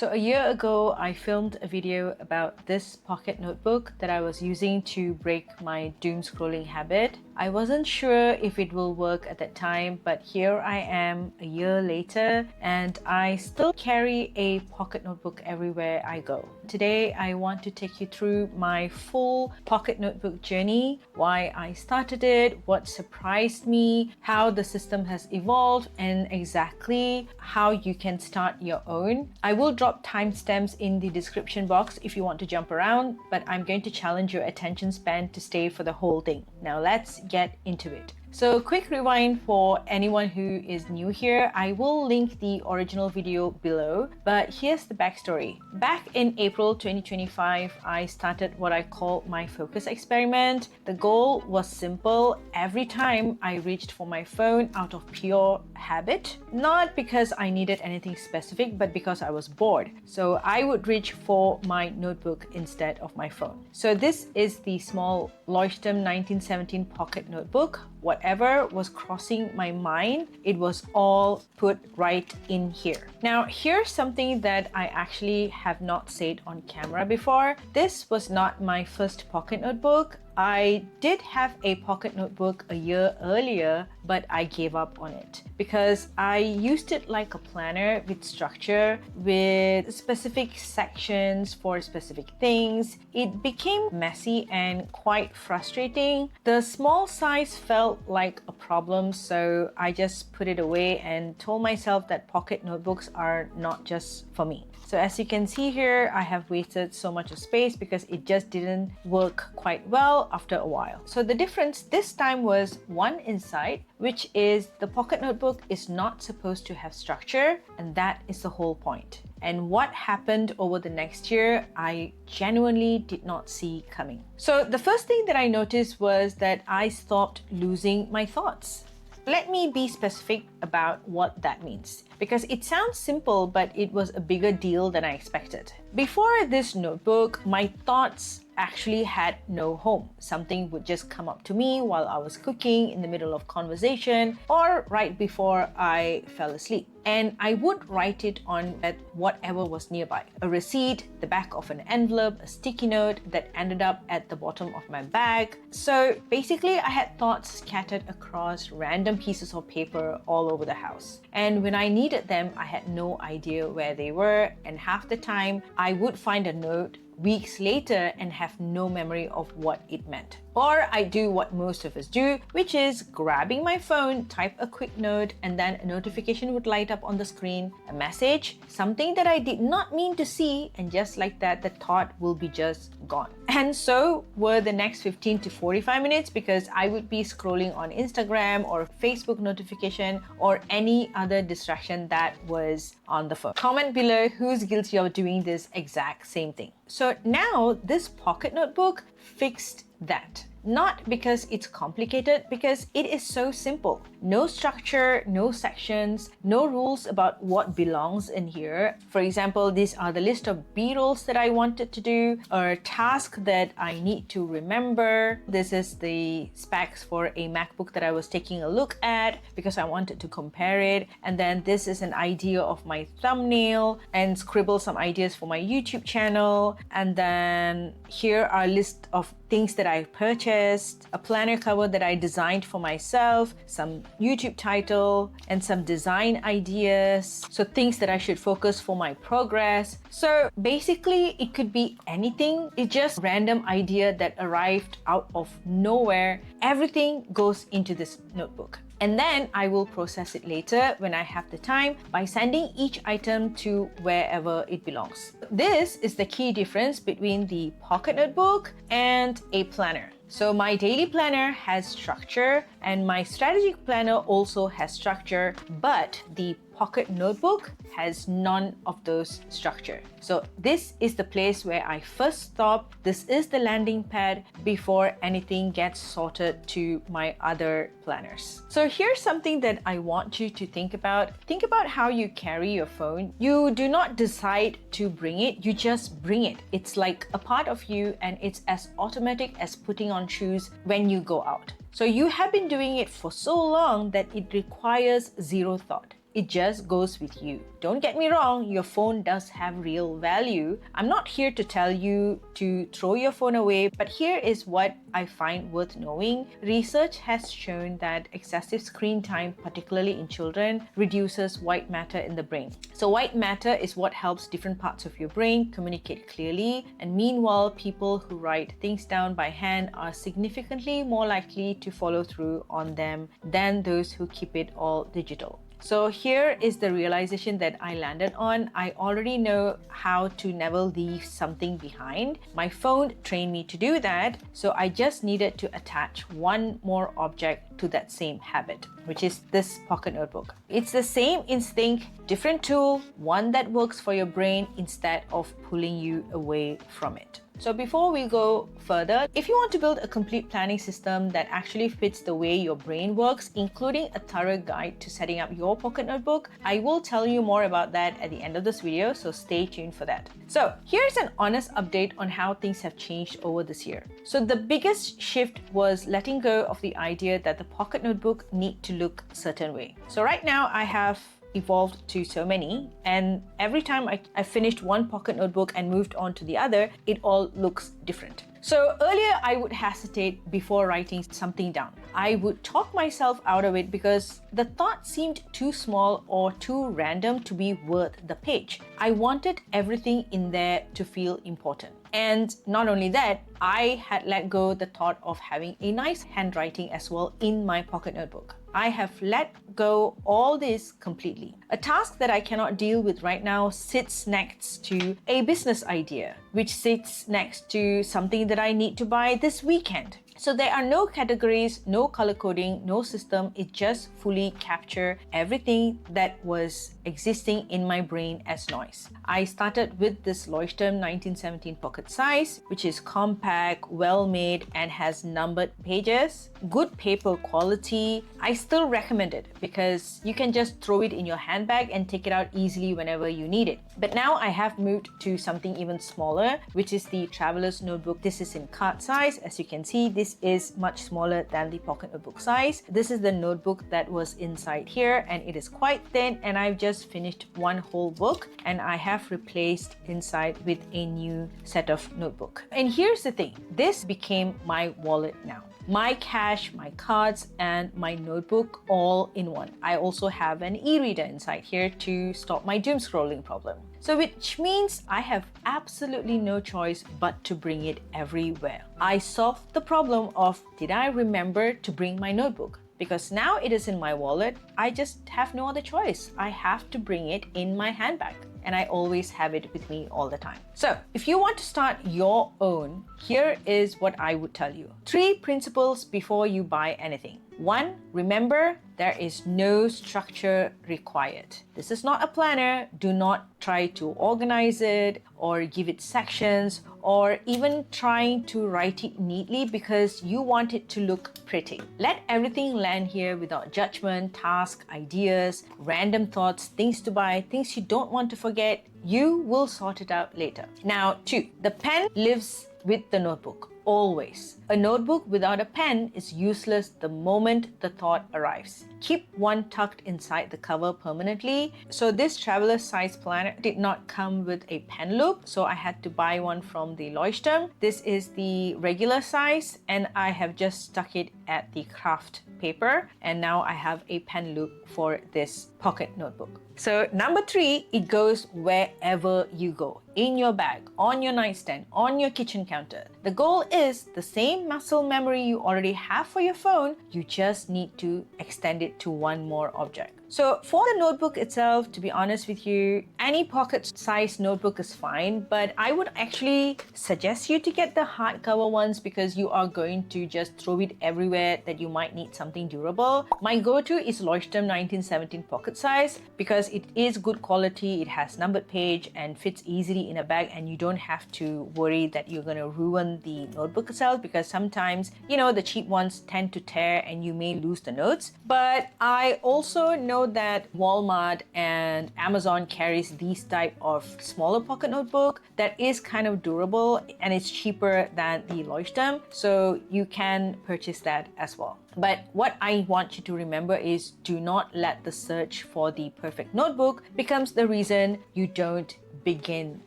So a year ago, I filmed a video about this pocket notebook that I was using to break my doom scrolling habit. I wasn't sure if it will work at that time, but here I am a year later and I still carry a pocket notebook everywhere I go. Today, I want to take you through my full pocket notebook journey, why I started it, what surprised me, how the system has evolved, and exactly how you can start your own. I will drop timestamps in the description box if you want to jump around, but I'm going to challenge your attention span to stay for the whole thing. Now let's get into it. So quick rewind for anyone who is new here. I will link the original video below, but here's the backstory. Back in April 2025, I started what I call my focus experiment. The goal was simple. Every time I reached for my phone out of pure habit, not because I needed anything specific, but because I was bored. So I would reach for my notebook instead of my phone. So this is the small Leuchtturm 1917 pocket notebook. Whatever was crossing my mind, it was all put right in here. Now, here's something that I actually have not said on camera before. This was not my first pocket notebook. I did have a pocket notebook a year earlier, but I gave up on it because I used it like a planner with structure, with specific sections for specific things. It became messy and quite frustrating. The small size felt like a problem, so I just put it away and told myself that pocket notebooks are not just for me. So as you can see here, I have wasted so much of space because it just didn't work quite well after a while. So the difference this time was one insight, which is the pocket notebook is not supposed to have structure, and that is the whole point. And what happened over the next year, I genuinely did not see coming. So the first thing that I noticed was that I stopped losing my thoughts. Let me be specific about what that means, because it sounds simple, but it was a bigger deal than I expected. Before this notebook, my thoughts actually had no home. Something would just come up to me while I was cooking, in the middle of conversation, or right before I fell asleep. And I would write it on at whatever was nearby. A receipt, the back of an envelope, a sticky note that ended up at the bottom of my bag. So basically, I had thoughts scattered across random pieces of paper all over the house. And when I needed them, I had no idea where they were. And half the time, I would find a note weeks later and have no memory of what it meant. Or I do what most of us do, which is grabbing my phone, type a quick note, and then a notification would light up on the screen, a message, something that I did not mean to see, and just like that, the thought will be just gone. And so were the next 15 to 45 minutes because I would be scrolling on Instagram or Facebook notification or any other distraction that was on the phone. Comment below who's guilty of doing this exact same thing. So now this pocket notebook fixed that. Not because it's complicated, because it is so simple. No structure, no sections, no rules about what belongs in here. For example, these are the list of B-rolls that I wanted to do, or a task that I need to remember. This is the specs for a MacBook that I was taking a look at because I wanted to compare it. And then this is an idea of my thumbnail, and scribble some ideas for my YouTube channel. And then here are a list of things that I purchased, a planner cover that I designed for myself, some YouTube title, and some design ideas. So things that I should focus for my progress. So basically, it could be anything. It's just a random idea that arrived out of nowhere. Everything goes into this notebook. And then I will process it later when I have the time by sending each item to wherever it belongs. This is the key difference between the pocket notebook and a planner. So my daily planner has structure and my strategic planner also has structure, but the pocket notebook has none of those structure. So this is the place where I first stop. This is the landing pad before anything gets sorted to my other planners. So here's something that I want you to think about. Think about how you carry your phone. You do not decide to bring it, you just bring it. It's like a part of you and it's as automatic as putting on shoes when you go out. So you have been doing it for so long that it requires zero thought. it just goes with you. Don't get me wrong, your phone does have real value. I'm not here to tell you to throw your phone away, but here is what I find worth knowing. Research has shown that excessive screen time, particularly in children, reduces white matter in the brain. So white matter is what helps different parts of your brain communicate clearly, and meanwhile, people who write things down by hand are significantly more likely to follow through on them than those who keep it all digital. So here is the realization that I landed on. I already know how to never leave something behind. My phone trained me to do that, so I just needed to attach one more object to that same habit, which is this pocket notebook. It's the same instinct, different tool, one that works for your brain instead of pulling you away from it. So before we go further, if you want to build a complete planning system that actually fits the way your brain works, including a thorough guide to setting up your pocket notebook, I will tell you more about that at the end of this video, so stay tuned for that. So here's an honest update on how things have changed over this year. So the biggest shift was letting go of the idea that the pocket notebook need to look a certain way. So right now I have evolved to so many, and every time I finished one pocket notebook and moved on to the other, it all looks different. So earlier I would hesitate before writing something down. I would talk myself out of it because the thought seemed too small or too random to be worth the page. I wanted everything in there to feel important. And not only that, I had let go the thought of having a nice handwriting as well in my pocket notebook. I have let go all this completely. A task that I cannot deal with right now sits next to a business idea, which sits next to something that I need to buy this weekend. So there are no categories, no color coding, no system. It just fully captures everything that was existing in my brain as noise. I started with this Leuchtturm 1917 pocket size, which is compact, well made, and has numbered pages. Good paper quality. I still recommend it because you can just throw it in your handbag and take it out easily whenever you need it. But now I have moved to something even smaller, which is the Traveler's Notebook. This is in card size. As you can see, this is much smaller than the pocket notebook size. This is the notebook that was inside here, and it is quite thin, and I've just finished one whole book and I have replaced inside with a new set of notebook. And here's the thing, this became my wallet now. My cash, my cards, and my notebook all in one. I also have an e-reader inside here to stop my doom scrolling problem. So which means I have absolutely no choice but to bring it everywhere. I solved the problem of did I remember to bring my notebook? Because now it is in my wallet, I just have no other choice. I have to bring it in my handbag, and I always have it with me all the time. So if you want to start your own, here is what I would tell you. 3 principles before you buy anything. 1, remember there is no structure required. This is not a planner. Do not try to organize it or give it sections or even trying to write it neatly because you want it to look pretty. Let everything land here without judgment, tasks, ideas, random thoughts, things to buy, things you don't want to forget. You will sort it out later. Now 2, the pen lives with the notebook. Always. A notebook without a pen is useless the moment the thought arrives. Keep one tucked inside the cover permanently. So this traveler size planner did not come with a pen loop, so I had to buy one from the Leuchtturm. This is the regular size, and I have just stuck it at the craft paper, and now I have a pen loop for this pocket notebook. So number 3, it goes wherever you go. In your bag, on your nightstand, on your kitchen counter. The goal is the same muscle memory you already have for your phone, you just need to extend it to one more object. So for the notebook itself, to be honest with you, any pocket-sized notebook is fine, but I would actually suggest you to get the hardcover ones because you are going to just throw it everywhere that you might need something durable. My go-to is Leuchtturm 1917 pocket size because it is good quality, it has numbered page and fits easily in a bag, and you don't have to worry that you're going to ruin the notebook itself because sometimes, you know, the cheap ones tend to tear and you may lose the notes. But I also know know that Walmart and Amazon carries these type of smaller pocket notebook that is kind of durable and it's cheaper than the Leuchtturm, so you can purchase that as well. But what I want you to remember is do not let the search for the perfect notebook becomes the reason you don't begin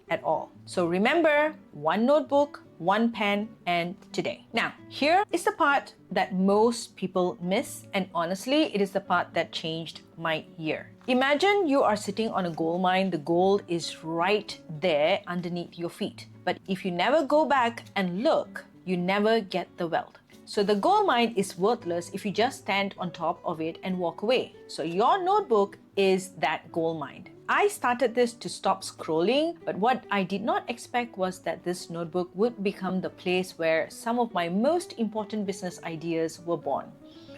at all. So remember, one notebook, one pen, and today. Now, here is the part that most people miss, and honestly, it is the part that changed my year. Imagine you are sitting on a gold mine, the gold is right there underneath your feet. But if you never go back and look, you never get the wealth. So the gold mine is worthless if you just stand on top of it and walk away. So your notebook is that gold mine. I started this to stop scrolling, but what I did not expect was that this notebook would become the place where some of my most important business ideas were born.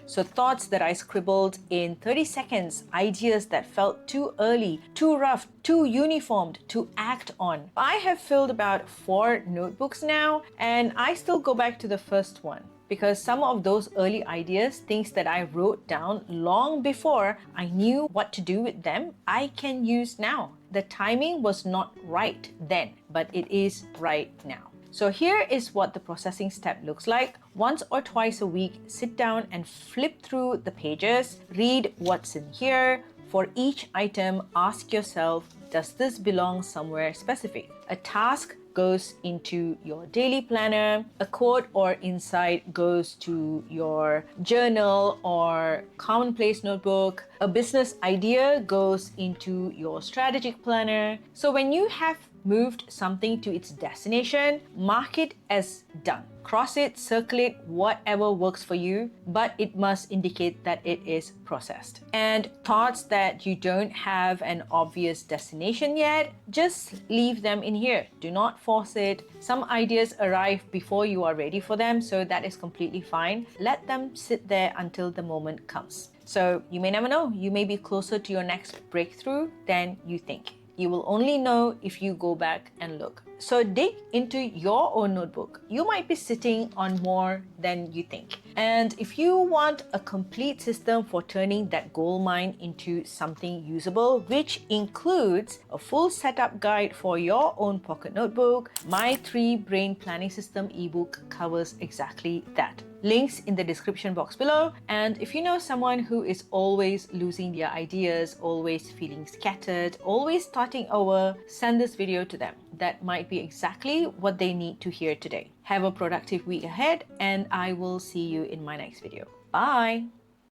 So thoughts that I scribbled in 30 seconds, ideas that felt too early, too rough, too uniformed to act on. I have filled about 4 notebooks now, and I still go back to the first one, because some of those early ideas, things that I wrote down long before I knew what to do with them, I can use now. The timing was not right then, but it is right now. So here is what the processing step looks like. Once or twice a week, sit down and flip through the pages, read what's in here. For each item, ask yourself, does this belong somewhere specific? A task goes into your daily planner, a quote or insight goes to your journal or commonplace notebook, a business idea goes into your strategic planner. So when you have moved something to its destination, mark it as done. Cross it, circle it, whatever works for you, but it must indicate that it is processed. And thoughts that you don't have an obvious destination yet, just leave them in here. Do not force it. Some ideas arrive before you are ready for them, so that is completely fine. Let them sit there until the moment comes. So you may never know, you may be closer to your next breakthrough than you think. You will only know if you go back and look. So dig into your own notebook. You might be sitting on more than you think. And if you want a complete system for turning that gold mine into something usable, which includes a full setup guide for your own pocket notebook, my 3 brain planning system ebook covers exactly that. Links in the description box below. And if you know someone who is always losing their ideas, always feeling scattered, always starting over, send this video to them. That might be exactly what they need to hear today. Have a productive week ahead, and I will see you in my next video. Bye!